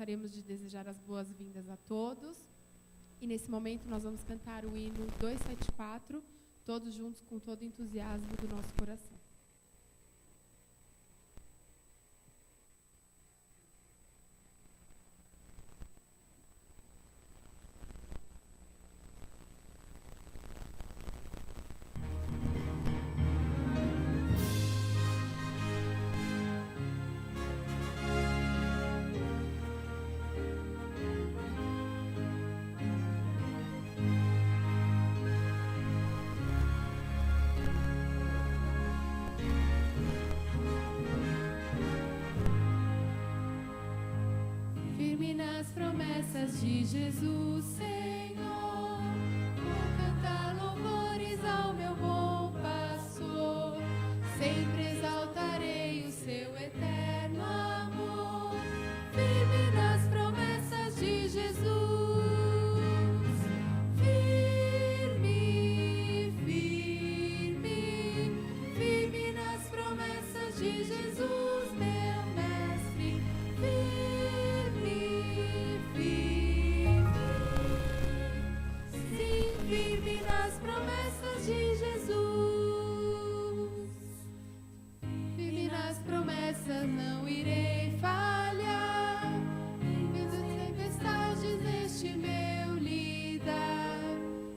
gostaríamos de desejar as boas-vindas a todos. E nesse momento nós vamos cantar o hino 274, todos juntos com todo o entusiasmo do nosso coração. De Jesus, Senhor, vou cantar louvores ao meu bom pastor, sempre exaltarei o seu eterno amor, firme nas promessas de Jesus, firme, firme, firme nas promessas de Jesus, meu mestre, firme, firme nas promessas de Jesus, firme nas promessas, não irei falhar, em meio às tempestades neste meu lidar,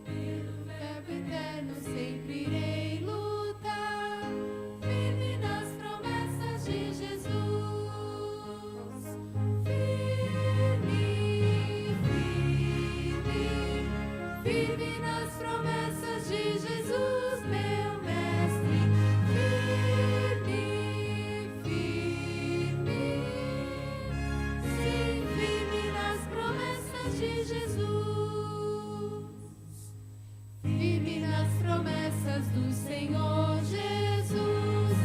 pelo verbo eterno sempre irei lutar, firme nas promessas de Jesus, firme nas promessas de Jesus, meu mestre, firme, firme, sim, firme nas promessas de Jesus, firme nas promessas do Senhor Jesus,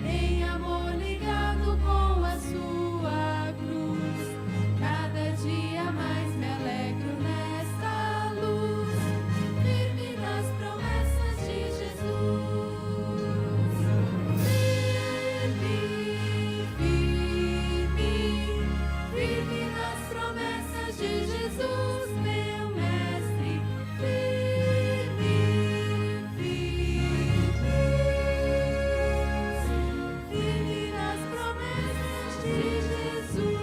em amor ligado com a sua cruz, cada dia mais me alegro nesta luz. Firme nas promessas de Jesus, firme, firme, firme nas promessas de Jesus, meu mestre, firme, firme, firme nas promessas de Jesus.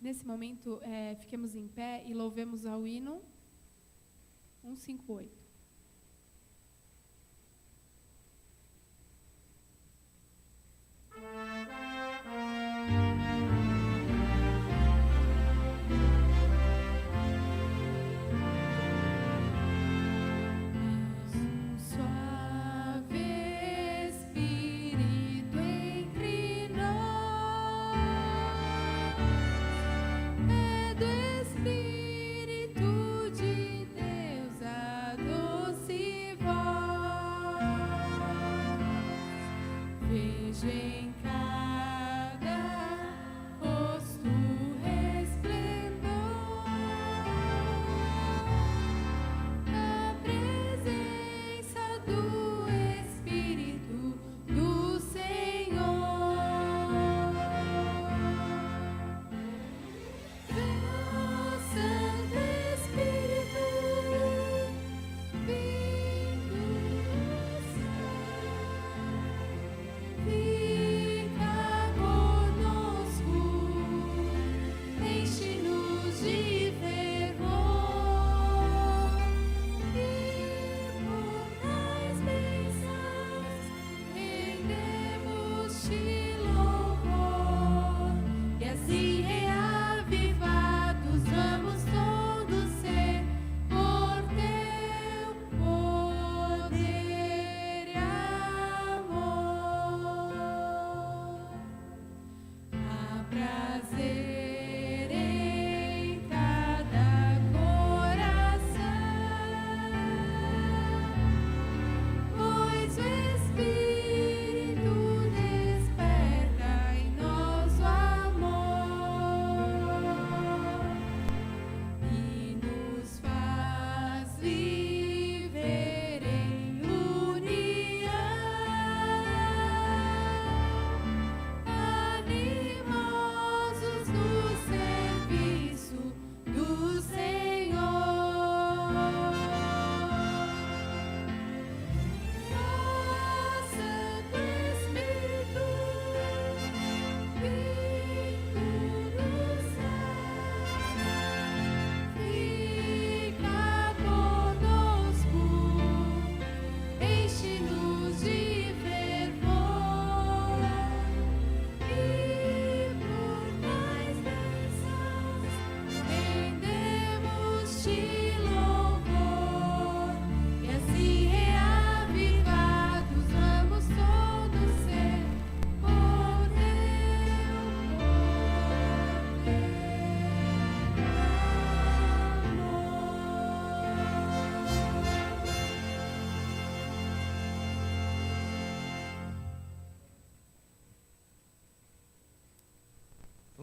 Nesse momento, fiquemos em pé e louvemos ao hino 158. Suave Espírito entre nós, é do Espírito de Deus adorar.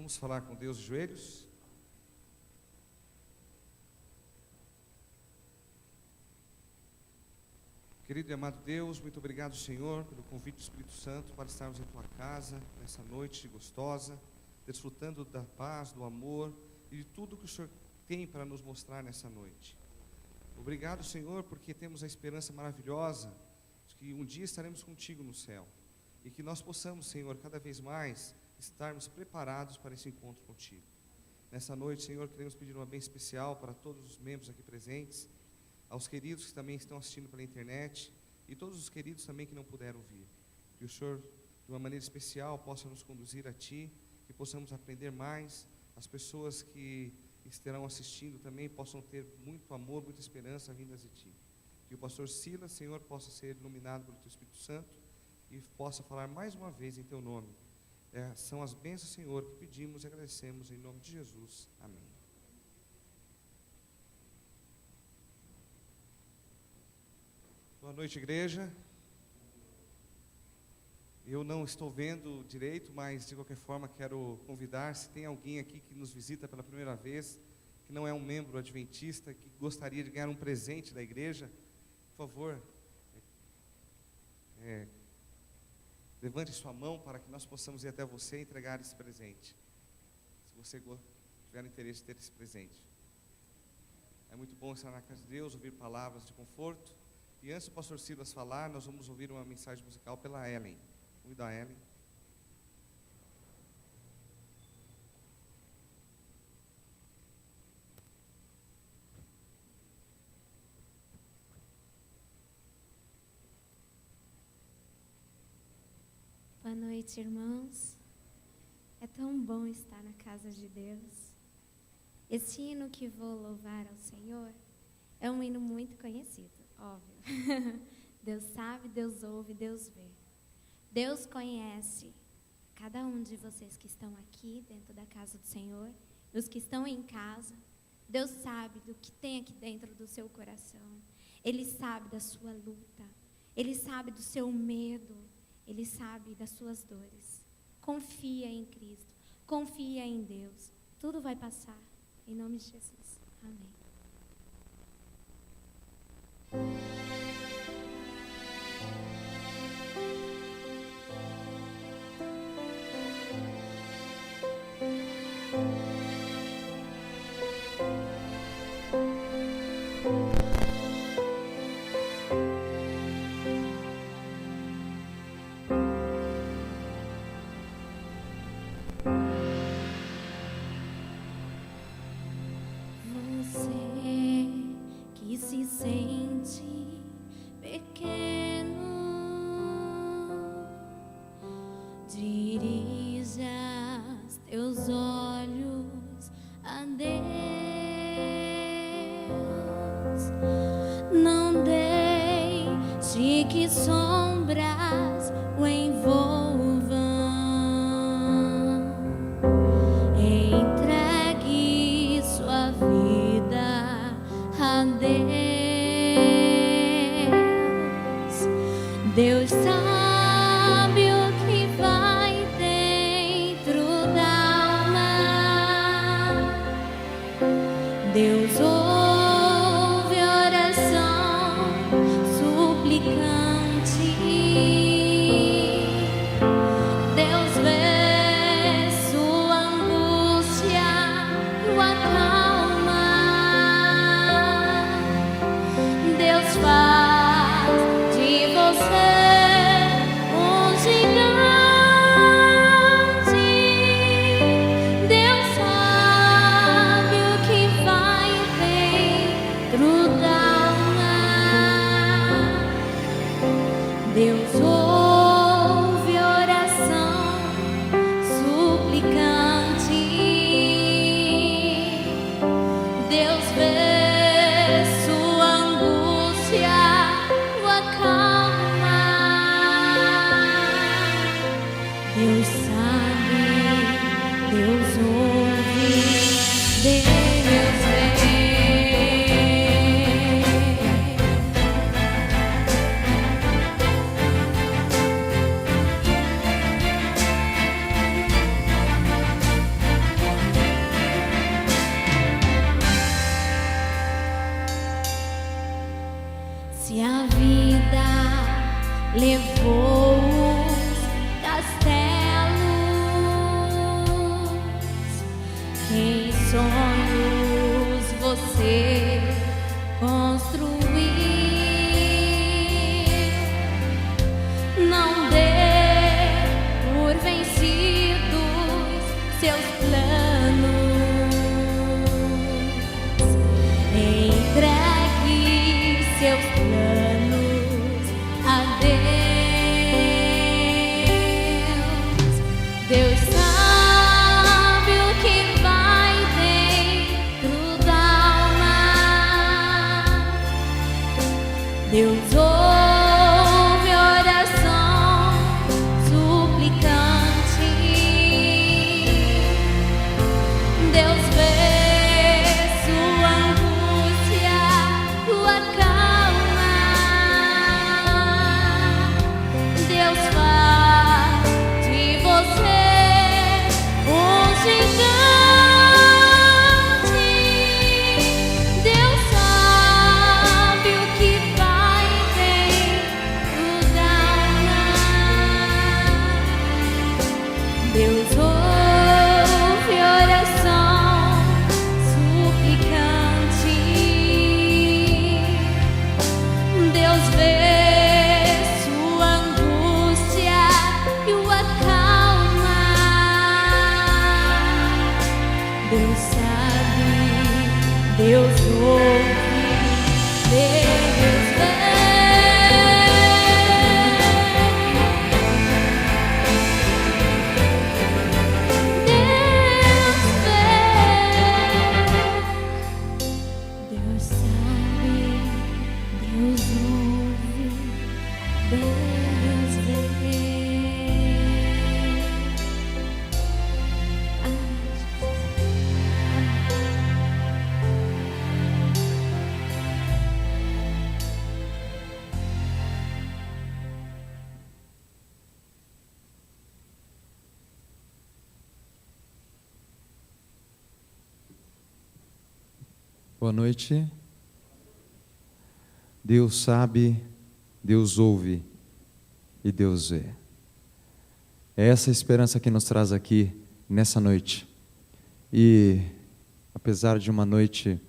Vamos falar com Deus de joelhos? Querido e amado Deus, muito obrigado, Senhor, pelo convite do Espírito Santo para estarmos em Tua casa, nessa noite gostosa, desfrutando da paz, do amor e de tudo que o Senhor tem para nos mostrar nessa noite. Obrigado, Senhor, porque temos a esperança maravilhosa de que um dia estaremos contigo no céu e que nós possamos, Senhor, cada vez mais estarmos preparados para esse encontro contigo. Nessa noite, Senhor, queremos pedir uma bênção especial para todos os membros aqui presentes, aos queridos que também estão assistindo pela internet e todos os queridos também que não puderam vir. Que o Senhor, de uma maneira especial, possa nos conduzir a Ti, que possamos aprender mais, as pessoas que estarão assistindo também possam ter muito amor, muita esperança vindas de Ti. Que o pastor Silas, Senhor, possa ser iluminado pelo Teu Espírito Santo e possa falar mais uma vez em Teu nome. São as bênçãos, Senhor, que pedimos e agradecemos em nome de Jesus. Amém. Boa noite, igreja. Eu não estou vendo direito, mas de qualquer forma quero convidar, se tem alguém aqui que nos visita pela primeira vez, que não é um membro adventista, que gostaria de ganhar um presente da igreja, por favor, levante sua mão para que nós possamos ir até você e entregar esse presente, se você tiver interesse em ter esse presente. É muito bom estar na casa de Deus, ouvir palavras de conforto. E antes do pastor Silas falar, nós vamos ouvir uma mensagem musical pela Ellen. Convido a Ellen. Boa noite, irmãos. É tão bom estar na casa de Deus. Esse hino que vou louvar ao Senhor é um hino muito conhecido, óbvio. Deus sabe, Deus ouve, Deus vê. Deus conhece cada um de vocês que estão aqui dentro da casa do Senhor, os que estão em casa. Deus sabe do que tem aqui dentro do seu coração. Ele sabe da sua luta. Ele sabe do seu medo. Ele sabe das suas dores. Confia em Cristo. Confia em Deus. Tudo vai passar. Em nome de Jesus. Amém. Você que se sente pequeno, dirija teus olhos a Deus. Não deixe que sombras o envolvam. Entregue sua vida a Deus. Deus sabe o que vai dentro da alma. Deus ouve oração suplicante. Deus vê sua angústia, o acalma. Deus faz de você Se a vida levou os castelos, em sonhos você construiu, não dê por vencidos seus planos, entregue seus planos a Deus. Deus sabe o que vai dentro da alma. Deus ouve oração suplicante. Deus vê sua angústia, tua calma. Deus faz de você um gigante. Deus sabe o que vai dentro da alma. Deus ouve oração suplicante. Deus vê sua angústia e o acalma. Deus sabe, Deus ouve, Deus vê. Deus sabe, Deus ouve, Deus vê. Boa noite. Deus sabe, Deus ouve e Deus vê. É essa esperança que nos traz aqui nessa noite. E apesar de uma noite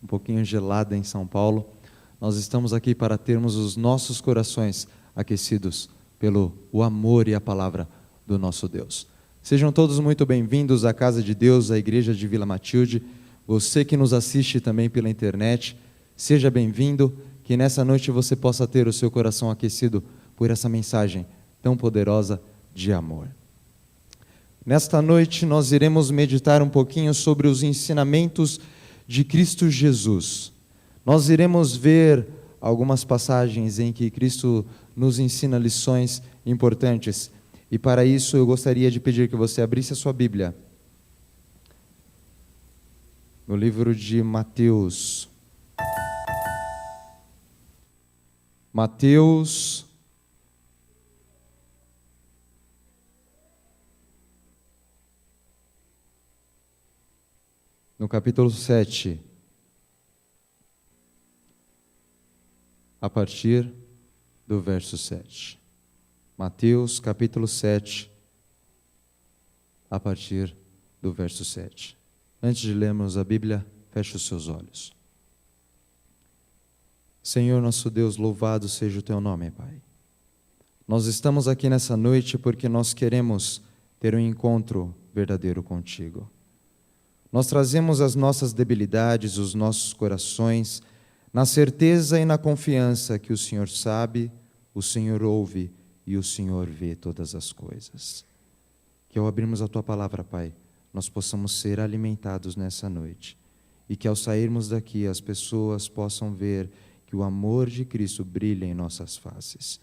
um pouquinho gelada em São Paulo, nós estamos aqui para termos os nossos corações aquecidos pelo o amor e a palavra do nosso Deus. Sejam todos muito bem-vindos à Casa de Deus, à Igreja de Vila Matilde. Você que nos assiste também pela internet, seja bem-vindo, que nessa noite você possa ter o seu coração aquecido por essa mensagem tão poderosa de amor. Nesta noite nós iremos meditar um pouquinho sobre os ensinamentos de Cristo Jesus. Nós iremos ver algumas passagens em que Cristo nos ensina lições importantes. E para isso eu gostaria de pedir que você abrisse a sua Bíblia no livro de Mateus. Mateus, no capítulo 7, a partir do verso 7. Mateus, capítulo 7, a partir do verso 7. Antes de lermos a Bíblia, feche os seus olhos. Senhor nosso Deus, louvado seja o Teu nome, Pai. Nós estamos aqui nessa noite porque nós queremos ter um encontro verdadeiro contigo. Nós trazemos as nossas debilidades, os nossos corações, na certeza e na confiança que o Senhor sabe, o Senhor ouve e o Senhor vê todas as coisas. Que ao abrirmos a Tua palavra, Pai, nós possamos ser alimentados nessa noite. E que ao sairmos daqui as pessoas possam ver que o amor de Cristo brilha em nossas faces.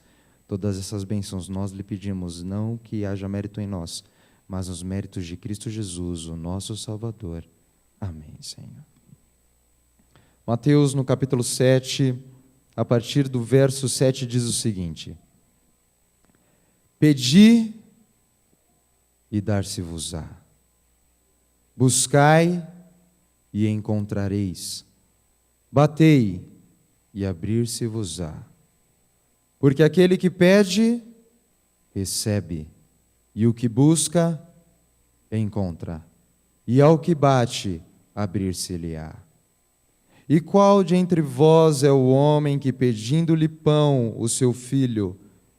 Todas essas bênçãos nós lhe pedimos, não que haja mérito em nós, mas nos méritos de Cristo Jesus, o nosso Salvador. Amém, Senhor. Mateus, no capítulo 7, a partir do verso 7, diz o seguinte: Pedi e dar-se-vos-á. Buscai e encontrareis. Batei e abrir-se-vos-á. Porque aquele que pede, recebe, e o que busca, encontra, e ao que bate, abrir-se-lhe-á. E qual de entre vós é o homem que, pedindo-lhe pão, o seu filho,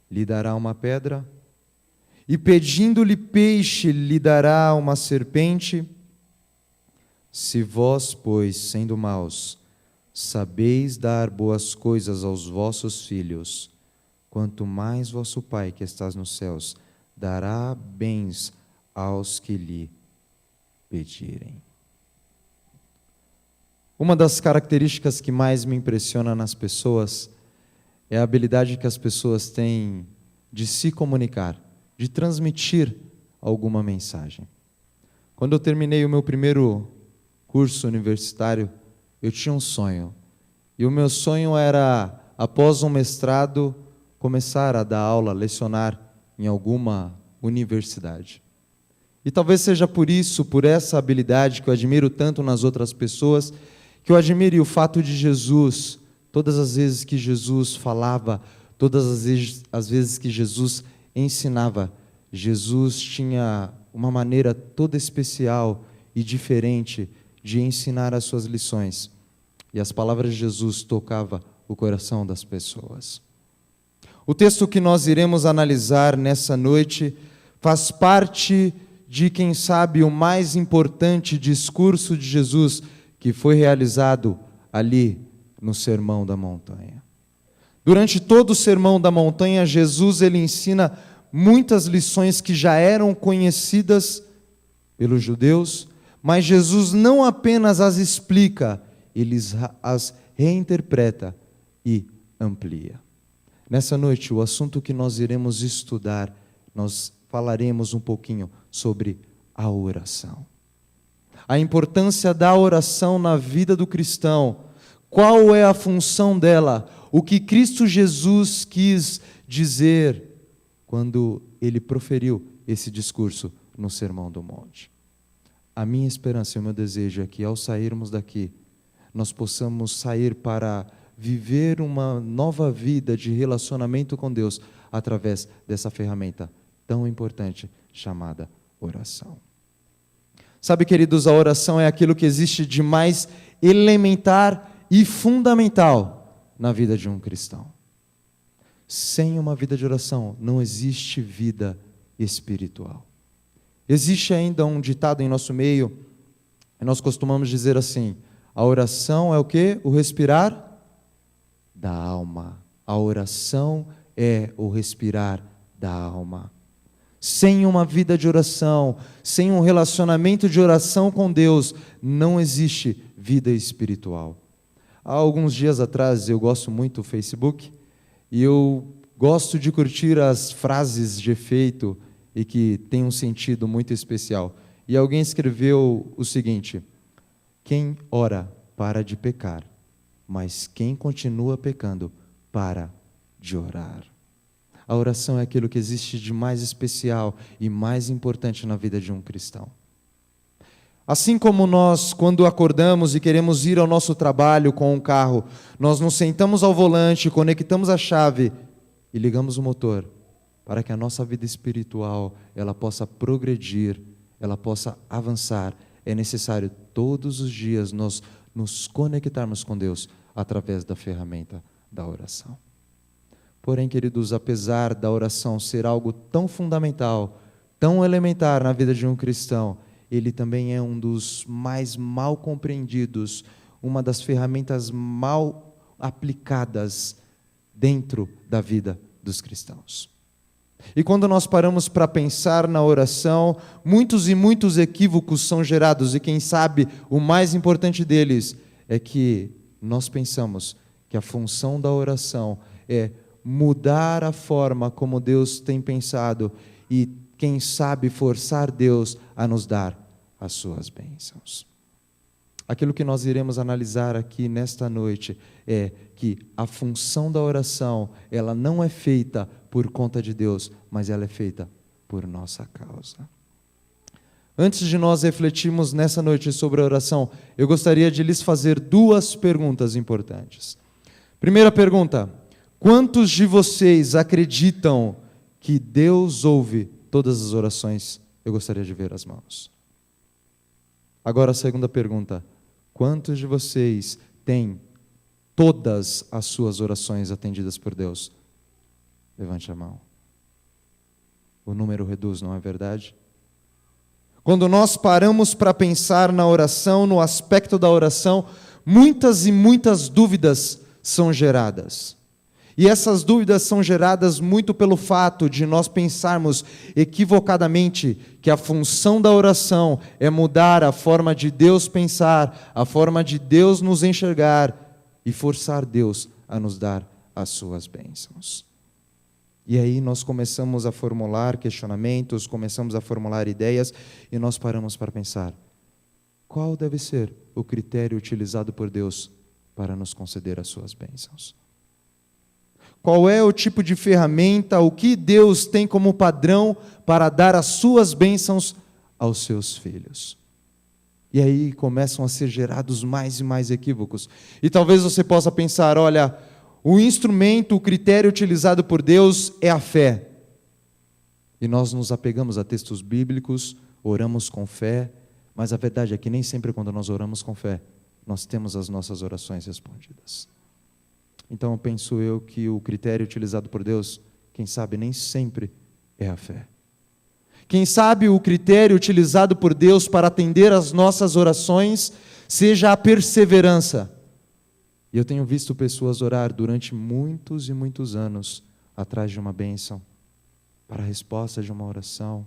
lhe dará uma pedra? E pedindo-lhe peixe, lhe dará uma serpente? Se vós, pois, sendo maus, sabeis dar boas coisas aos vossos filhos, quanto mais vosso Pai que estás nos céus dará bens aos que lhe pedirem. Uma das características que mais me impressiona nas pessoas é a habilidade que as pessoas têm de se comunicar, de transmitir alguma mensagem. Quando eu terminei o meu primeiro curso universitário, eu tinha um sonho. E o meu sonho era, após um mestrado, começar a dar aula, lecionar em alguma universidade. E talvez seja por isso, por essa habilidade que eu admiro tanto nas outras pessoas, que eu admire o fato de Jesus, todas as vezes que Jesus falava, todas as vezes que Jesus ensinava, Jesus tinha uma maneira toda especial e diferente de ensinar as suas lições. E as palavras de Jesus tocavam o coração das pessoas. O texto que nós iremos analisar nessa noite faz parte de, quem sabe, o mais importante discurso de Jesus que foi realizado ali no Sermão da Montanha. Durante todo o Sermão da Montanha, Jesus ele ensina muitas lições que já eram conhecidas pelos judeus, mas Jesus não apenas as explica, ele as reinterpreta e amplia. Nessa noite, o assunto que nós iremos estudar, nós falaremos um pouquinho sobre a oração. A importância da oração na vida do cristão, qual é a função dela, o que Cristo Jesus quis dizer quando ele proferiu esse discurso no Sermão do Monte. A minha esperança e o meu desejo é que, ao sairmos daqui, nós possamos sair para viver uma nova vida de relacionamento com Deus através dessa ferramenta tão importante chamada oração. Sabe, queridos, a oração é aquilo que existe de mais elementar e fundamental na vida de um cristão. Sem uma vida de oração, não existe vida espiritual. Existe ainda um ditado em nosso meio, e nós costumamos dizer assim: a oração é o quê? O respirar da alma. A oração é o respirar da alma. Sem uma vida de oração, sem um relacionamento de oração com Deus, não existe vida espiritual. Há alguns dias atrás, eu gosto muito do Facebook, e eu gosto de curtir as frases de efeito e que tem um sentido muito especial. E alguém escreveu o seguinte: quem ora para de pecar, mas quem continua pecando para de orar. A oração é aquilo que existe de mais especial e mais importante na vida de um cristão. Assim como nós, quando acordamos e queremos ir ao nosso trabalho com um carro, nós nos sentamos ao volante, conectamos a chave e ligamos o motor, para que a nossa vida espiritual ela possa progredir, ela possa avançar. É necessário todos os dias nós nos conectarmos com Deus através da ferramenta da oração. Porém, queridos, apesar da oração ser algo tão fundamental, tão elementar na vida de um cristão, ele também é um dos mais mal compreendidos, uma das ferramentas mal aplicadas dentro da vida dos cristãos. E quando nós paramos para pensar na oração, muitos e muitos equívocos são gerados, e quem sabe o mais importante deles é que nós pensamos que a função da oração é mudar a forma como Deus tem pensado e, quem sabe, forçar Deus a nos dar as suas bênçãos. Aquilo que nós iremos analisar aqui nesta noite é que a função da oração, ela não é feita por conta de Deus, mas ela é feita por nossa causa. Antes de nós refletirmos nessa noite sobre a oração, eu gostaria de lhes fazer duas perguntas importantes. Primeira pergunta: Quantos de vocês acreditam que Deus ouve todas as orações? Eu gostaria de ver as mãos. Agora a segunda pergunta. Quantos de vocês têm todas as suas orações atendidas por Deus? Levante a mão. O número reduz, não é verdade? Quando nós paramos para pensar na oração, no aspecto da oração, muitas e muitas dúvidas são geradas. E essas dúvidas são geradas muito pelo fato de nós pensarmos equivocadamente que a função da oração é mudar a forma de Deus pensar, a forma de Deus nos enxergar e forçar Deus a nos dar as suas bênçãos. E aí nós começamos a formular questionamentos, começamos a formular ideias e nós paramos para pensar: qual deve ser o critério utilizado por Deus para nos conceder as suas bênçãos? Qual é o tipo de ferramenta, o que Deus tem como padrão para dar as suas bênçãos aos seus filhos? E aí começam a ser gerados mais e mais equívocos. E talvez você possa pensar: olha, o instrumento, o critério utilizado por Deus é a fé. E nós nos apegamos a textos bíblicos, oramos com fé, mas a verdade é que nem sempre quando nós oramos com fé, nós temos as nossas orações respondidas. Então penso eu que o critério utilizado por Deus, quem sabe nem sempre é a fé. Quem sabe o critério utilizado por Deus para atender às nossas orações seja a perseverança. E eu tenho visto pessoas orar durante muitos e muitos anos atrás de uma bênção, para a resposta de uma oração,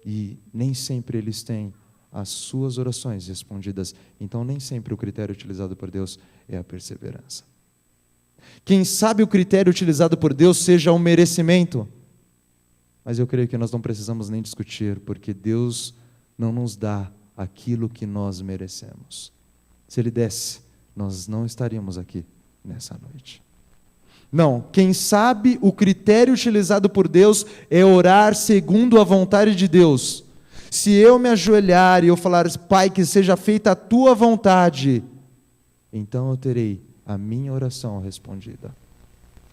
e nem sempre eles têm as suas orações respondidas. Então nem sempre o critério utilizado por Deus é a perseverança. Quem sabe o critério utilizado por Deus seja o merecimento. Mas eu creio que nós não precisamos nem discutir, porque Deus não nos dá aquilo que nós merecemos. Se Ele desse, nós não estaríamos aqui nessa noite. Não, quem sabe o critério utilizado por Deus é orar segundo a vontade de Deus. Se eu me ajoelhar e eu falar: Pai, que seja feita a Tua vontade, então eu terei a minha oração respondida.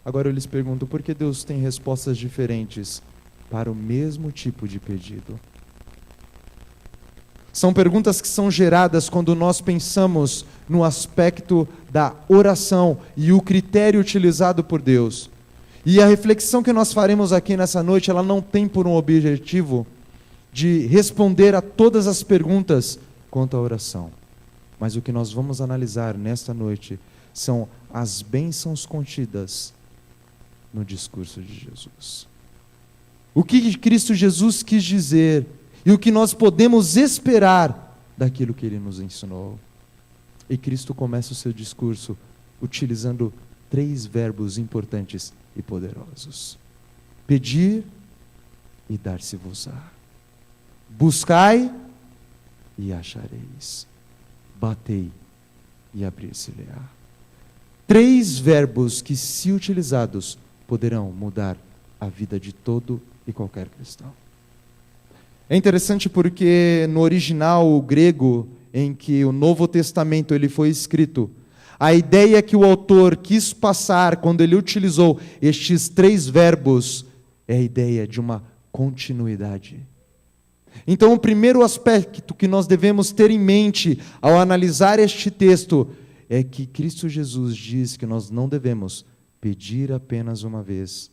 Agora eu lhes pergunto: por que Deus tem respostas diferentes para o mesmo tipo de pedido? São perguntas que são geradas quando nós pensamos no aspecto da oração e o critério utilizado por Deus. E a reflexão que nós faremos aqui nessa noite, ela não tem por um objetivo de responder a todas as perguntas quanto à oração. Mas o que nós vamos analisar nesta noite são as bênçãos contidas no discurso de Jesus. O que Cristo Jesus quis dizer e o que nós podemos esperar daquilo que Ele nos ensinou. E Cristo começa o seu discurso utilizando 3 verbos importantes e poderosos: pedir e dar-se-vos-á, buscai e achareis, batei e abrir-se-lhe-á. 3 verbos que, se utilizados, poderão mudar a vida de todo e qualquer cristão. É interessante porque no original grego em que o Novo Testamento ele foi escrito, a ideia que o autor quis passar quando ele utilizou estes 3 verbos é a ideia de uma continuidade. Então, o primeiro aspecto que nós devemos ter em mente ao analisar este texto é que Cristo Jesus diz que nós não devemos pedir apenas uma vez,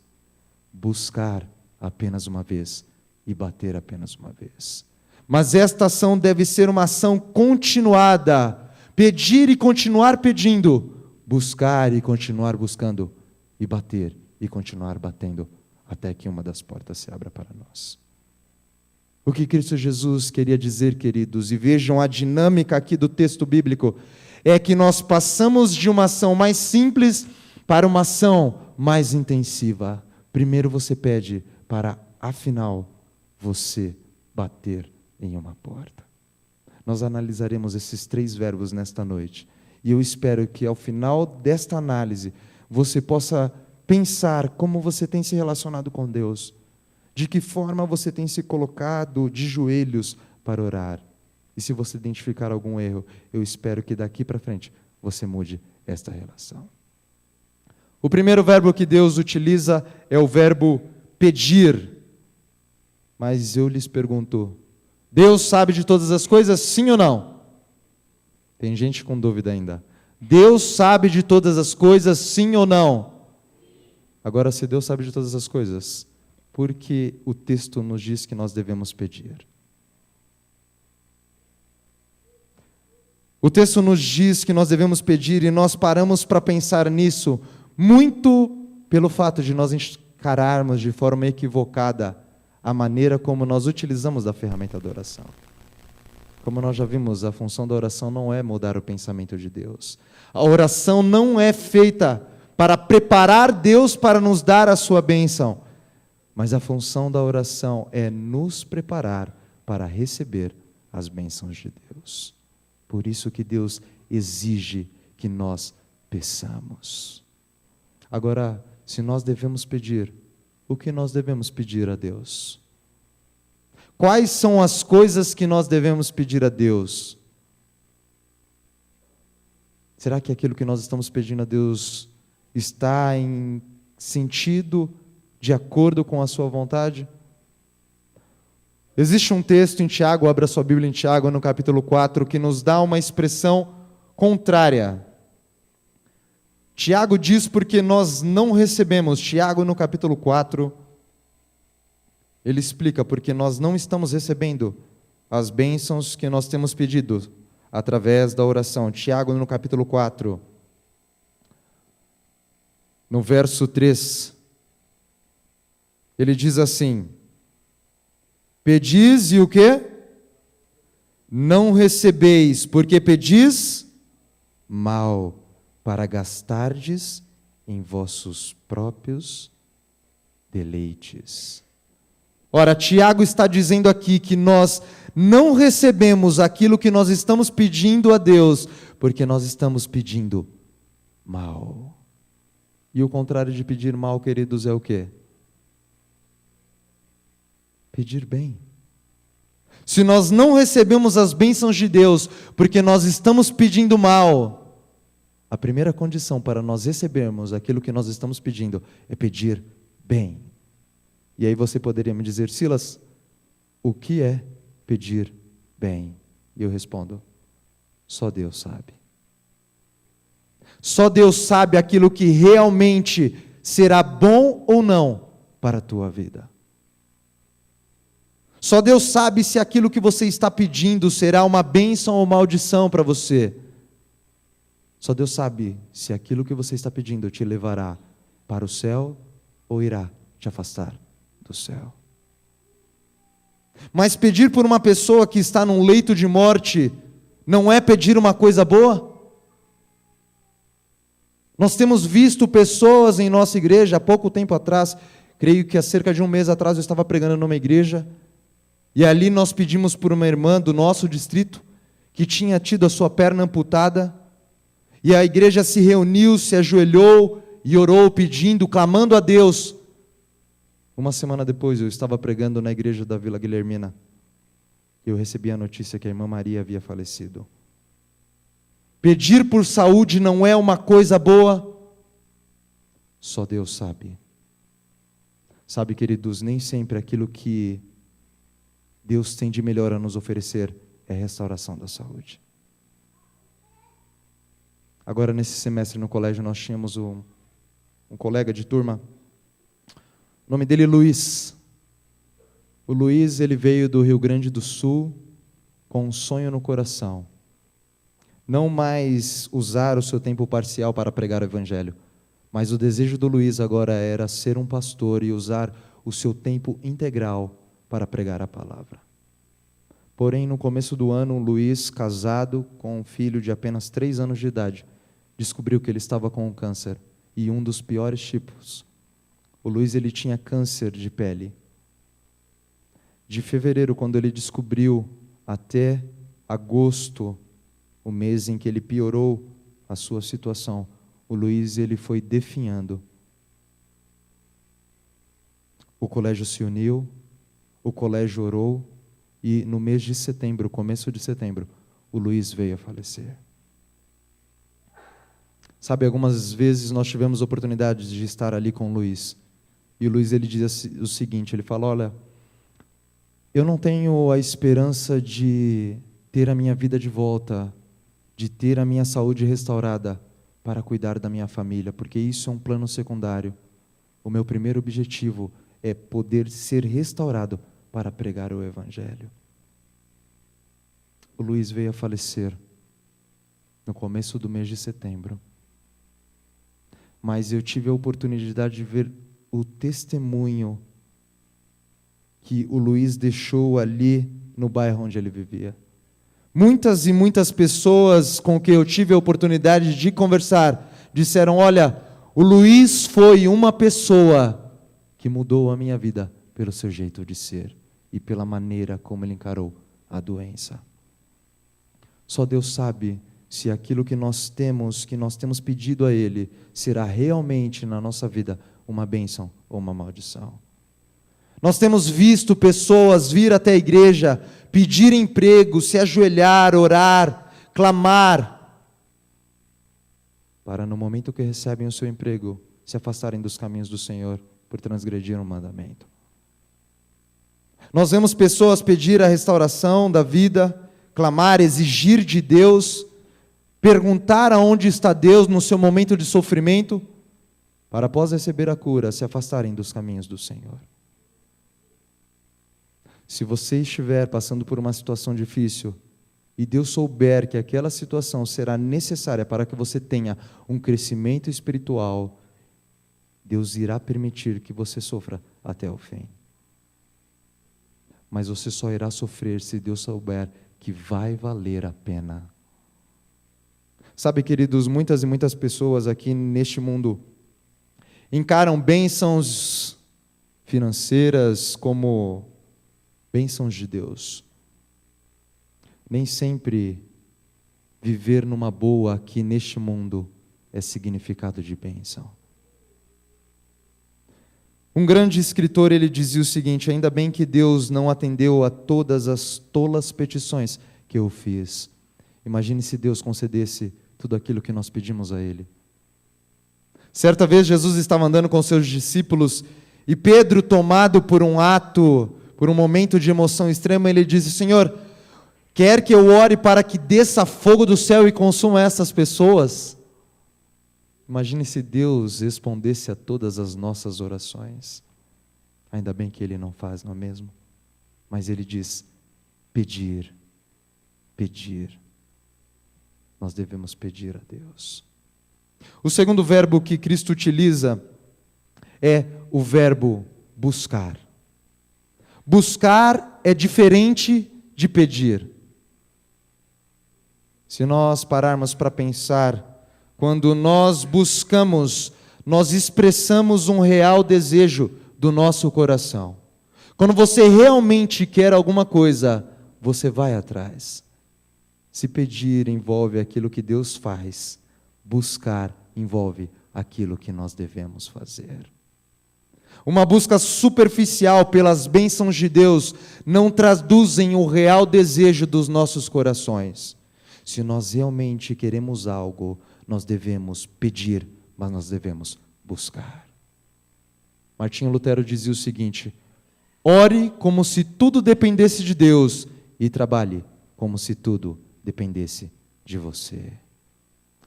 buscar apenas uma vez e bater apenas uma vez. Mas esta ação deve ser uma ação continuada. Pedir e continuar pedindo, buscar e continuar buscando, e bater e continuar batendo, até que uma das portas se abra para nós. O que Cristo Jesus queria dizer, queridos, e vejam a dinâmica aqui do texto bíblico, é que nós passamos de uma ação mais simples para uma ação mais intensiva. Primeiro você pede para, afinal, você bater em uma porta. Nós analisaremos esses 3 verbos nesta noite. E eu espero que ao final desta análise, você possa pensar como você tem se relacionado com Deus. De que forma você tem se colocado de joelhos para orar. E se você identificar algum erro, eu espero que daqui para frente você mude esta relação. O primeiro verbo que Deus utiliza é o verbo pedir. Mas eu lhes pergunto, Deus sabe de todas as coisas, sim ou não? Tem gente com dúvida ainda. Deus sabe de todas as coisas, sim ou não? Agora, se Deus sabe de todas as coisas, por que o texto nos diz que nós devemos pedir? O texto nos diz que nós devemos pedir e nós paramos para pensar nisso muito pelo fato de nós encararmos de forma equivocada a maneira como nós utilizamos da ferramenta da oração. Como nós já vimos, a função da oração não é mudar o pensamento de Deus. A oração não é feita para preparar Deus para nos dar a sua bênção, mas a função da oração é nos preparar para receber as bênçãos de Deus. Por isso que Deus exige que nós peçamos. Agora, se nós devemos pedir, o que nós devemos pedir a Deus? Quais são as coisas que nós devemos pedir a Deus? Será que aquilo que nós estamos pedindo a Deus está em sentido de acordo com a sua vontade? Existe um texto em Tiago, abra sua Bíblia em Tiago, no capítulo 4, que nos dá uma expressão contrária. Tiago diz porque nós não recebemos. Tiago, no capítulo 4, ele explica porque nós não estamos recebendo as bênçãos que nós temos pedido através da oração. Tiago, no capítulo 4, no verso 3, ele diz assim: pedis e o quê? Não recebeis, porque pedis mal, para gastardes em vossos próprios deleites. Ora, Tiago está dizendo aqui que nós não recebemos aquilo que nós estamos pedindo a Deus, porque nós estamos pedindo mal. E o contrário de pedir mal, queridos, é o quê? Pedir bem. Se nós não recebemos as bênçãos de Deus, porque nós estamos pedindo mal, a primeira condição para nós recebermos aquilo que nós estamos pedindo é pedir bem. E aí você poderia me dizer, Silas, o que é pedir bem? E eu respondo, só Deus sabe. Só Deus sabe aquilo que realmente será bom ou não para a tua vida. Só Deus sabe se aquilo que você está pedindo será uma bênção ou maldição para você. Só Deus sabe se aquilo que você está pedindo te levará para o céu ou irá te afastar do céu. Mas pedir por uma pessoa que está num leito de morte não é pedir uma coisa boa? Nós temos visto pessoas em nossa igreja, há pouco tempo atrás, creio que há cerca de um mês atrás eu estava pregando numa igreja, e ali nós pedimos por uma irmã do nosso distrito, que tinha tido a sua perna amputada, e a igreja se reuniu, se ajoelhou e orou pedindo, clamando a Deus. Uma semana depois eu estava pregando na igreja da Vila Guilhermina, e eu recebi a notícia que a irmã Maria havia falecido. Pedir por saúde não é uma coisa boa? Só Deus sabe. Sabe, queridos, nem sempre aquilo que Deus tem de melhor a nos oferecer é restauração da saúde. Agora, nesse semestre no colégio, nós tínhamos um colega de turma, o nome dele é Luiz. O Luiz, ele veio do Rio Grande do Sul com um sonho no coração. Não mais usar o seu tempo parcial para pregar o evangelho, mas o desejo do Luiz agora era ser um pastor e usar o seu tempo integral para pregar a palavra. Porém, no começo do ano, o Luiz, casado com um filho de apenas 3 anos de idade, descobriu que ele estava com um câncer, e um dos piores tipos. O Luiz, ele tinha câncer de pele. De fevereiro, quando ele descobriu, até agosto, o mês em que ele piorou a sua situação, o Luiz, ele foi definhando. O colégio se uniu, o colégio orou, e no mês de setembro, começo de setembro, o Luiz veio a falecer. Sabe, algumas vezes nós tivemos oportunidade de estar ali com o Luiz. E o Luiz, ele diz o seguinte, ele fala, olha, eu não tenho a esperança de ter a minha vida de volta, de ter a minha saúde restaurada para cuidar da minha família, porque isso é um plano secundário. O meu primeiro objetivo é poder ser restaurado para pregar o Evangelho. O Luiz veio a falecer no começo do mês de setembro. Mas eu tive a oportunidade de ver o testemunho que o Luiz deixou ali no bairro onde ele vivia. Muitas e muitas pessoas com quem eu tive a oportunidade de conversar disseram, olha, o Luiz foi uma pessoa que mudou a minha vida pelo seu jeito de ser e pela maneira como ele encarou a doença. Só Deus sabe se aquilo que nós temos pedido a Ele, será realmente na nossa vida uma bênção ou uma maldição. Nós temos visto pessoas vir até a igreja, pedir emprego, se ajoelhar, orar, clamar, para no momento que recebem o seu emprego, se afastarem dos caminhos do Senhor por transgredir um mandamento. Nós vemos pessoas pedir a restauração da vida, clamar, exigir de Deus, perguntar aonde está Deus no seu momento de sofrimento, para após receber a cura, se afastarem dos caminhos do Senhor. Se você estiver passando por uma situação difícil, e Deus souber que aquela situação será necessária para que você tenha um crescimento espiritual, Deus irá permitir que você sofra até o fim. Mas você só irá sofrer se Deus souber que vai valer a pena. Sabe, queridos, muitas e muitas pessoas aqui neste mundo encaram bênçãos financeiras como bênçãos de Deus. Nem sempre viver numa boa aqui neste mundo é significado de bênção. Um grande escritor, ele dizia o seguinte: ainda bem que Deus não atendeu a todas as tolas petições que eu fiz. Imagine se Deus concedesse tudo aquilo que nós pedimos a Ele. Certa vez Jesus estava andando com seus discípulos e Pedro, tomado por um momento de emoção extrema, ele disse: Senhor, quer que eu ore para que desça fogo do céu e consuma essas pessoas? Imagine se Deus respondesse a todas as nossas orações. Ainda bem que Ele não faz, não é mesmo? Mas Ele diz: pedir, pedir. Nós devemos pedir a Deus. O segundo verbo que Cristo utiliza é o verbo buscar. Buscar é diferente de pedir. Se nós pararmos para pensar, quando nós buscamos, nós expressamos um real desejo do nosso coração. Quando você realmente quer alguma coisa, você vai atrás. Se pedir envolve aquilo que Deus faz, buscar envolve aquilo que nós devemos fazer. Uma busca superficial pelas bênçãos de Deus não traduzem o real desejo dos nossos corações. Se nós realmente queremos algo, nós devemos pedir, mas nós devemos buscar. Martinho Lutero dizia o seguinte: ore como se tudo dependesse de Deus e trabalhe como se tudo dependesse de você.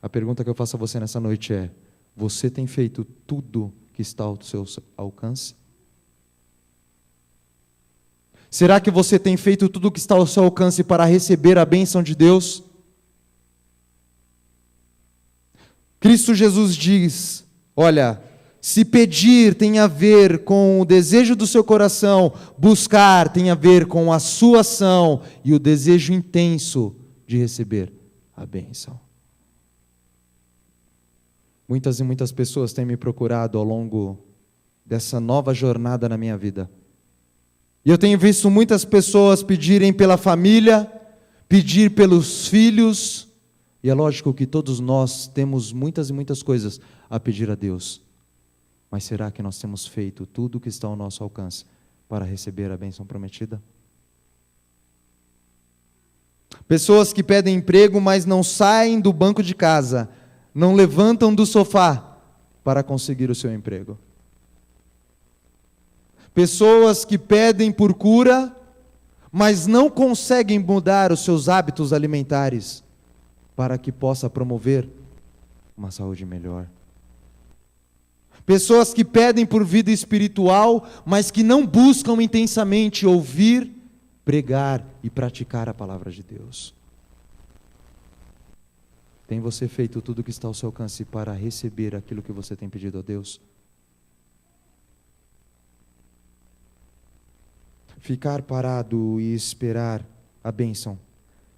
A pergunta que eu faço a você nessa noite é: você tem feito tudo que está ao seu alcance? Será que você tem feito tudo que está ao seu alcance para receber a bênção de Deus? Cristo Jesus diz: olha, se pedir tem a ver com o desejo do seu coração, buscar tem a ver com a sua ação e o desejo intenso de receber a bênção. Muitas e muitas pessoas têm me procurado ao longo dessa nova jornada na minha vida. E eu tenho visto muitas pessoas pedirem pela família, pedir pelos filhos. E é lógico que todos nós temos muitas e muitas coisas a pedir a Deus. Mas será que nós temos feito tudo o que está ao nosso alcance para receber a bênção prometida? Pessoas que pedem emprego, mas não saem do banco de casa, não levantam do sofá para conseguir o seu emprego. Pessoas que pedem por cura, mas não conseguem mudar os seus hábitos alimentares para que possa promover uma saúde melhor. Pessoas que pedem por vida espiritual, mas que não buscam intensamente ouvir, pregar e praticar a palavra de Deus. Tem você feito tudo o que está ao seu alcance para receber aquilo que você tem pedido a Deus? Ficar parado e esperar a bênção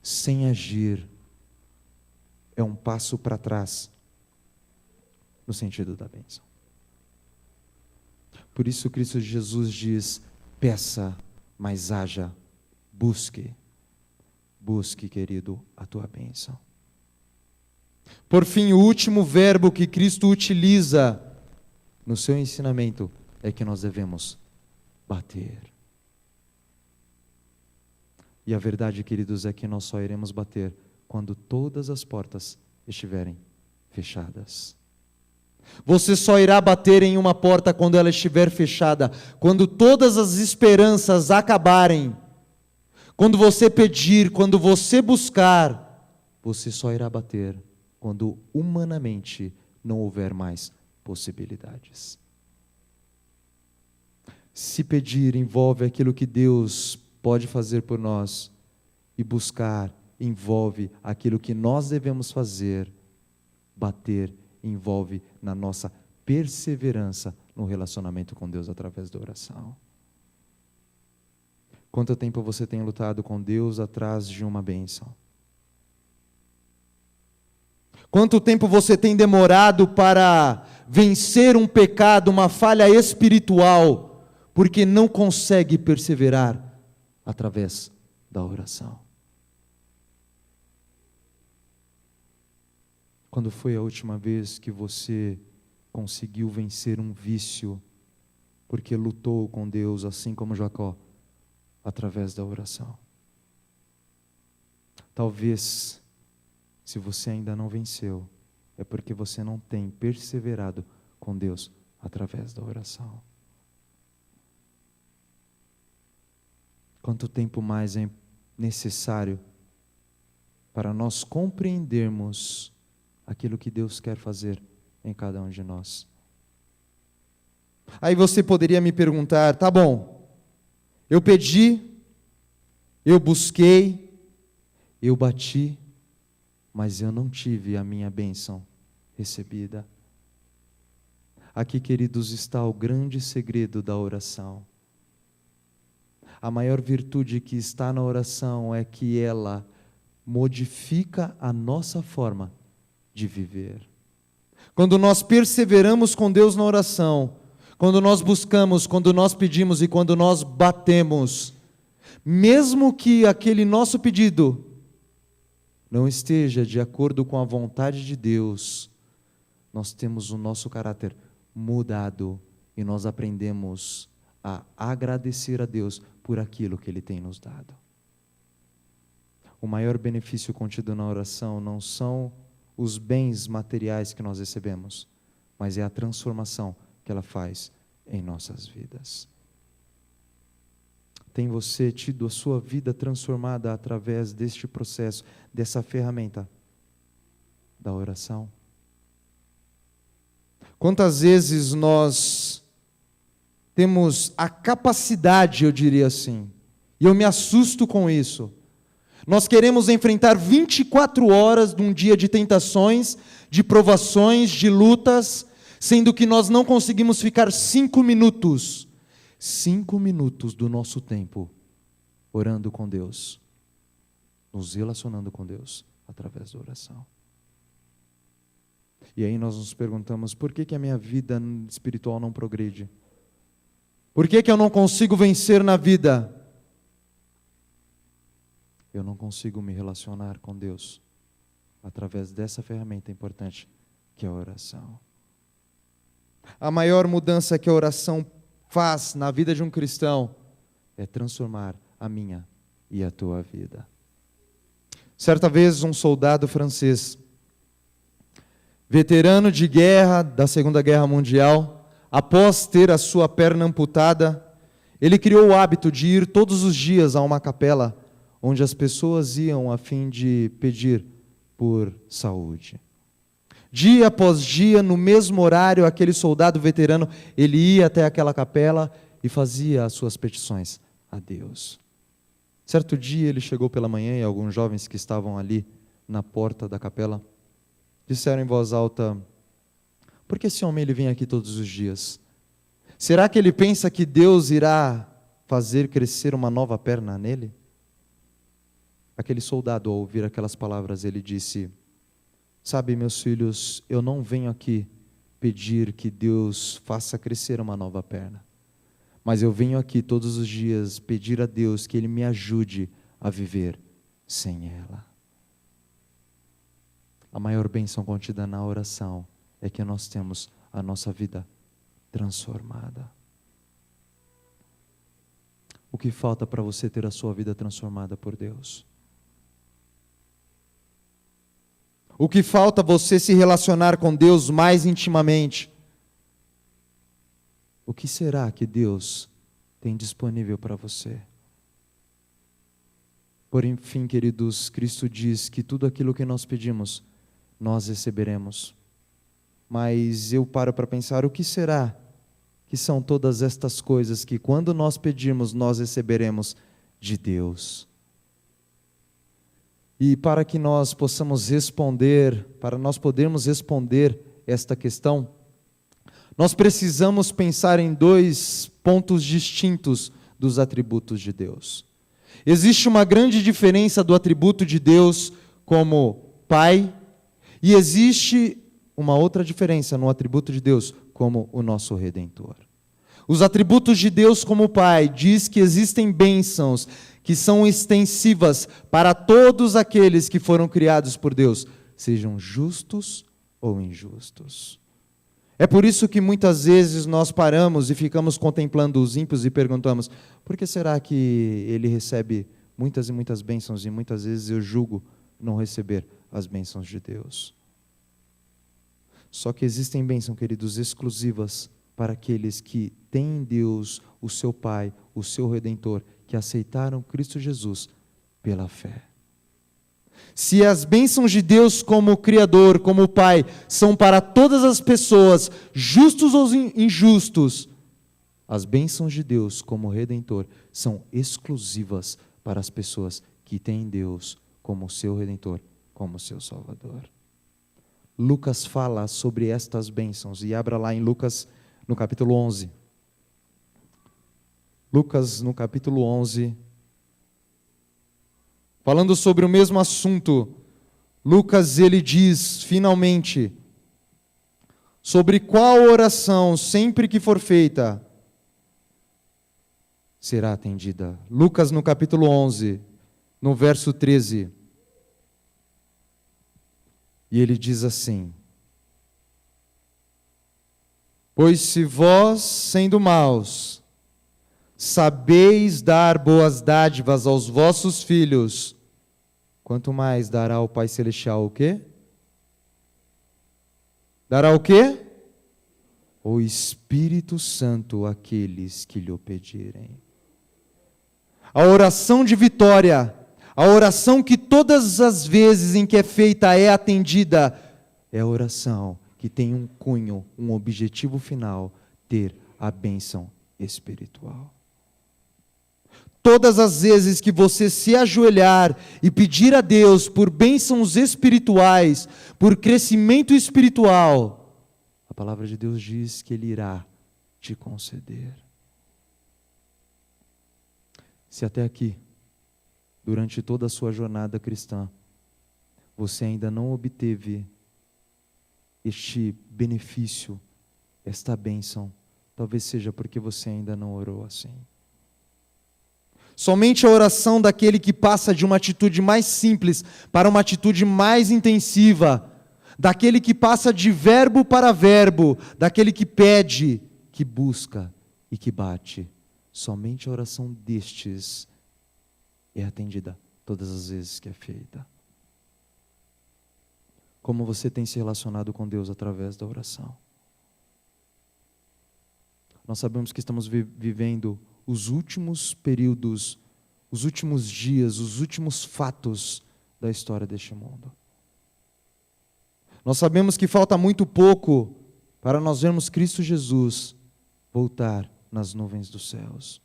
sem agir é um passo para trás no sentido da bênção. Por isso Cristo Jesus diz: peça, mas haja, busque. Busque, querido, a tua bênção. Por fim, o último verbo que Cristo utiliza no seu ensinamento é que nós devemos bater. E a verdade, queridos, é que nós só iremos bater quando todas as portas estiverem fechadas. Você só irá bater em uma porta quando ela estiver fechada, quando todas as esperanças acabarem. Quando você pedir, quando você buscar, você só irá bater quando humanamente não houver mais possibilidades. Se pedir envolve aquilo que Deus pode fazer por nós, e buscar envolve aquilo que nós devemos fazer, bater envolve na nossa perseverança no relacionamento com Deus através da oração. Quanto tempo você tem lutado com Deus atrás de uma bênção? Quanto tempo você tem demorado para vencer um pecado, uma falha espiritual, porque não consegue perseverar através da oração? Quando foi a última vez que você conseguiu vencer um vício, porque lutou com Deus, assim como Jacó, através da oração? Talvez, se você ainda não venceu, é porque você não tem perseverado com Deus através da oração. Quanto tempo mais é necessário para nós compreendermos aquilo que Deus quer fazer em cada um de nós? Aí você poderia me perguntar: tá bom, eu pedi, eu busquei, eu bati, mas eu não tive a minha bênção recebida. Aqui, queridos, está o grande segredo da oração. A maior virtude que está na oração é que ela modifica a nossa forma de viver. Quando nós perseveramos com Deus na oração, quando nós buscamos, quando nós pedimos e quando nós batemos, mesmo que aquele nosso pedido não esteja de acordo com a vontade de Deus, nós temos o nosso caráter mudado e nós aprendemos a agradecer a Deus por aquilo que Ele tem nos dado. O maior benefício contido na oração não são os bens materiais que nós recebemos, mas é a transformação que ela faz em nossas vidas. Tem você tido a sua vida transformada através deste processo, dessa ferramenta da oração? Quantas vezes nós temos a capacidade, eu diria assim, e eu me assusto com isso, nós queremos enfrentar 24 horas de um dia de tentações, de provações, de lutas, sendo que nós não conseguimos ficar 5 minutos do nosso tempo orando com Deus, nos relacionando com Deus através da oração. E aí nós nos perguntamos: por que a minha vida espiritual não progride? Por que eu não consigo vencer na vida? Eu não consigo me relacionar com Deus através dessa ferramenta importante que é a oração. A maior mudança que a oração faz na vida de um cristão é transformar a minha e a tua vida. Certa vez um soldado francês veterano de guerra da Segunda Guerra Mundial, após ter a sua perna amputada, ele criou o hábito de ir todos os dias a uma capela onde as pessoas iam a fim de pedir por saúde. Dia após dia, no mesmo horário, aquele soldado veterano, ele ia até aquela capela e fazia as suas petições a Deus. Certo dia ele chegou pela manhã e alguns jovens que estavam ali na porta da capela disseram em voz alta: por que esse homem ele vem aqui todos os dias? Será que ele pensa que Deus irá fazer crescer uma nova perna nele? Aquele soldado, ao ouvir aquelas palavras, ele disse: sabe, meus filhos, eu não venho aqui pedir que Deus faça crescer uma nova perna, mas eu venho aqui todos os dias pedir a Deus que Ele me ajude a viver sem ela. A maior bênção contida na oração é que nós temos a nossa vida transformada. O que falta para você ter a sua vida transformada por Deus? O que falta você se relacionar com Deus mais intimamente? O que será que Deus tem disponível para você? Por enfim, queridos, Cristo diz que tudo aquilo que nós pedimos, nós receberemos. Mas eu paro para pensar, o que será que são todas estas coisas que quando nós pedirmos, nós receberemos de Deus? E para que nós possamos responder, para nós podermos responder esta questão, nós precisamos pensar em dois pontos distintos dos atributos de Deus. Existe uma grande diferença do atributo de Deus como Pai, e existe uma outra diferença no atributo de Deus como o nosso Redentor. Os atributos de Deus como Pai diz que existem bênçãos que são extensivas para todos aqueles que foram criados por Deus, sejam justos ou injustos. É por isso que muitas vezes nós paramos e ficamos contemplando os ímpios e perguntamos: por que será que ele recebe muitas e muitas bênçãos e muitas vezes eu julgo não receber as bênçãos de Deus? Só que existem bênçãos, queridos, exclusivas para aqueles que têm em Deus o seu Pai, o seu Redentor, que aceitaram Cristo Jesus pela fé. Se as bênçãos de Deus como Criador, como Pai, são para todas as pessoas, justos ou injustos, as bênçãos de Deus como Redentor são exclusivas para as pessoas que têm Deus como seu Redentor, como seu Salvador. Lucas fala sobre estas bênçãos, e abra lá em Lucas no capítulo 11. Lucas no capítulo 11, falando sobre o mesmo assunto, Lucas ele diz, finalmente, sobre qual oração, sempre que for feita, será atendida. Lucas no capítulo 11, no verso 13. E ele diz assim: pois se vós, sendo maus, sabeis dar boas dádivas aos vossos filhos, quanto mais dará o Pai Celestial o quê? Dará o quê? O Espírito Santo àqueles que lhe o pedirem. A oração de vitória, a oração que todas as vezes em que é feita é atendida, é a oração que tem um cunho, um objetivo final, ter a bênção espiritual. Todas as vezes que você se ajoelhar e pedir a Deus por bênçãos espirituais, por crescimento espiritual, a palavra de Deus diz que Ele irá te conceder. Se até aqui, durante toda a sua jornada cristã, você ainda não obteve este benefício, esta bênção, talvez seja porque você ainda não orou assim. Somente a oração daquele que passa de uma atitude mais simples para uma atitude mais intensiva, daquele que passa de verbo para verbo, daquele que pede, que busca e que bate. Somente a oração destes é atendida todas as vezes que é feita. Como você tem se relacionado com Deus através da oração? Nós sabemos que estamos vivendo os últimos períodos, os últimos dias, os últimos fatos da história deste mundo. Nós sabemos que falta muito pouco para nós vermos Cristo Jesus voltar nas nuvens dos céus.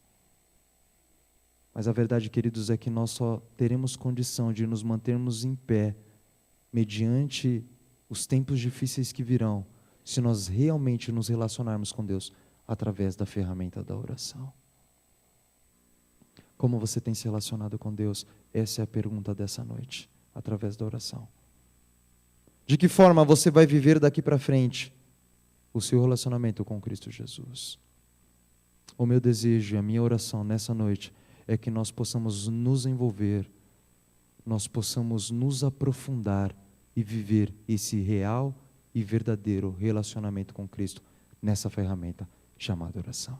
Mas a verdade, queridos, é que nós só teremos condição de nos mantermos em pé mediante os tempos difíceis que virão, se nós realmente nos relacionarmos com Deus através da ferramenta da oração. Como você tem se relacionado com Deus? Essa é a pergunta dessa noite, através da oração. De que forma você vai viver daqui para frente o seu relacionamento com Cristo Jesus? O meu desejo e a minha oração nessa noite é que nós possamos nos envolver, nós possamos nos aprofundar e viver esse real e verdadeiro relacionamento com Cristo nessa ferramenta chamada oração.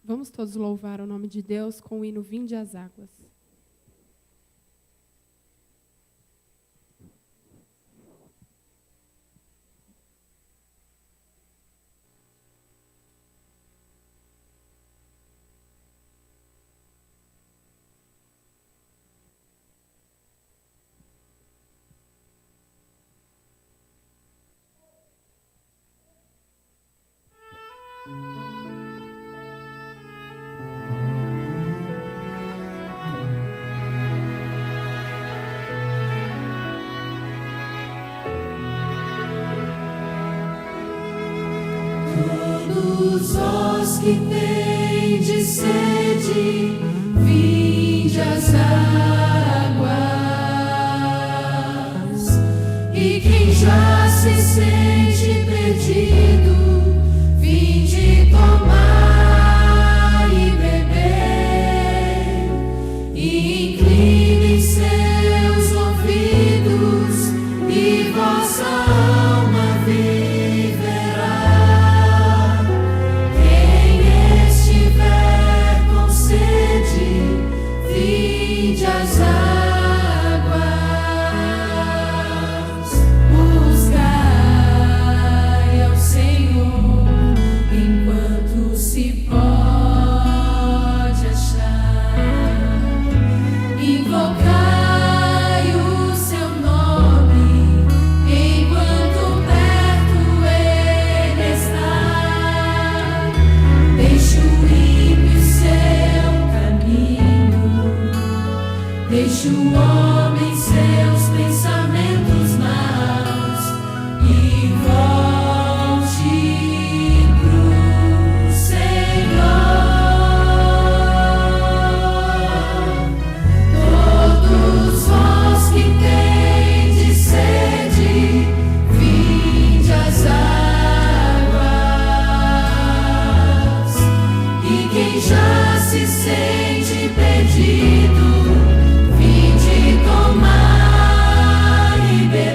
Vamos todos louvar o nome de Deus com o hino Vinde às Águas. Todos vós que tendes sede, vinde às águas. E quem já se sente perdido, vinde tomar e beber. E inclinem seus ouvidos, e vossa alma viverá. Vinde às águas, buscai ao Senhor, enquanto se pode achar. Invocai o seu nome, enquanto perto ele está. Deixe o ímpio seu caminho, deixe o homem seus pensamentos maus e volte pro Senhor. Todos vós que tendes sede, vinde às águas. E quem já se sente perdido, tomar e beber.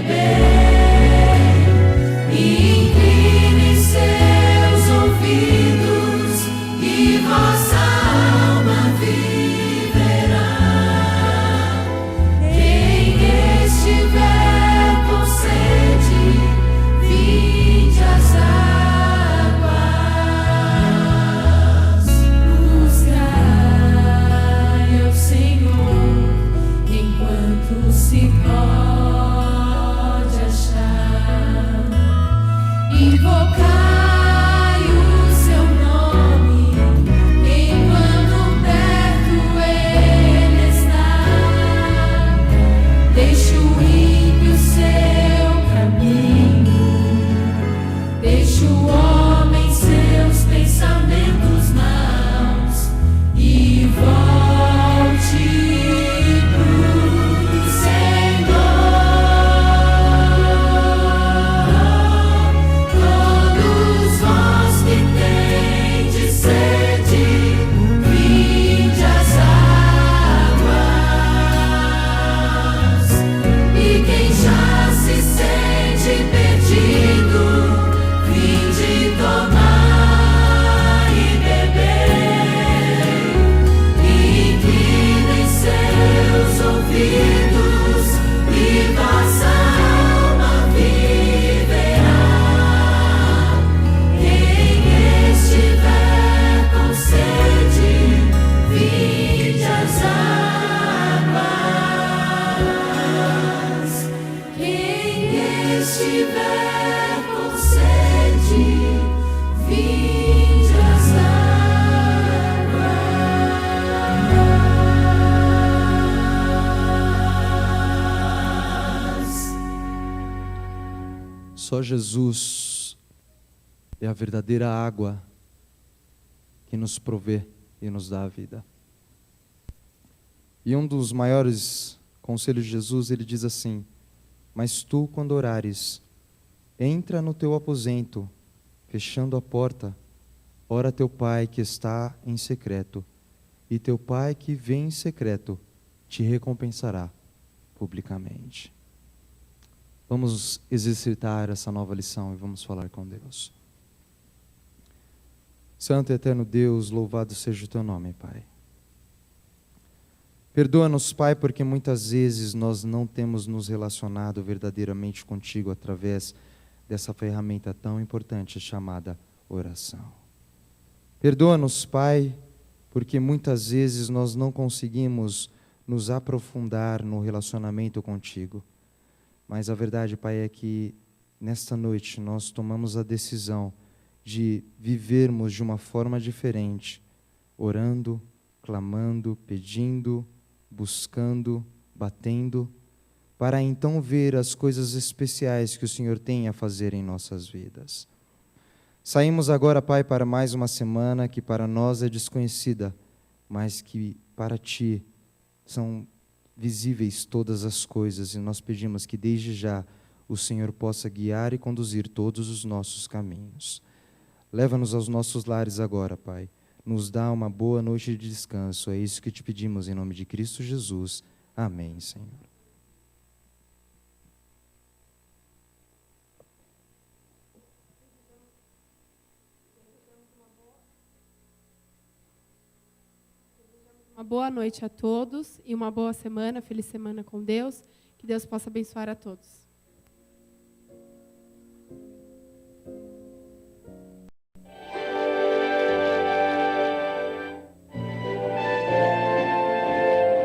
Só Jesus é a verdadeira água que nos provê e nos dá a vida. E um dos maiores conselhos de Jesus, ele diz assim: mas tu, quando orares, entra no teu aposento, fechando a porta, ora teu Pai que está em secreto, e teu Pai que vem em secreto te recompensará publicamente. Vamos exercitar essa nova lição e vamos falar com Deus. Santo e eterno Deus, louvado seja o teu nome, Pai. Perdoa-nos, Pai, porque muitas vezes nós não temos nos relacionado verdadeiramente contigo através dessa ferramenta tão importante chamada oração. Perdoa-nos, Pai, porque muitas vezes nós não conseguimos nos aprofundar no relacionamento contigo. Mas a verdade, Pai, é que nesta noite nós tomamos a decisão de vivermos de uma forma diferente, orando, clamando, pedindo, buscando, batendo, para então ver as coisas especiais que o Senhor tem a fazer em nossas vidas. Saímos agora, Pai, para mais uma semana que para nós é desconhecida, mas que para Ti são visíveis todas as coisas, e nós pedimos que desde já o Senhor possa guiar e conduzir todos os nossos caminhos. Leva-nos aos nossos lares agora, Pai. Nos dá uma boa noite de descanso. É isso que te pedimos em nome de Cristo Jesus. Amém, Senhor. Uma boa noite a todos e uma boa semana, feliz semana com Deus. Que Deus possa abençoar a todos.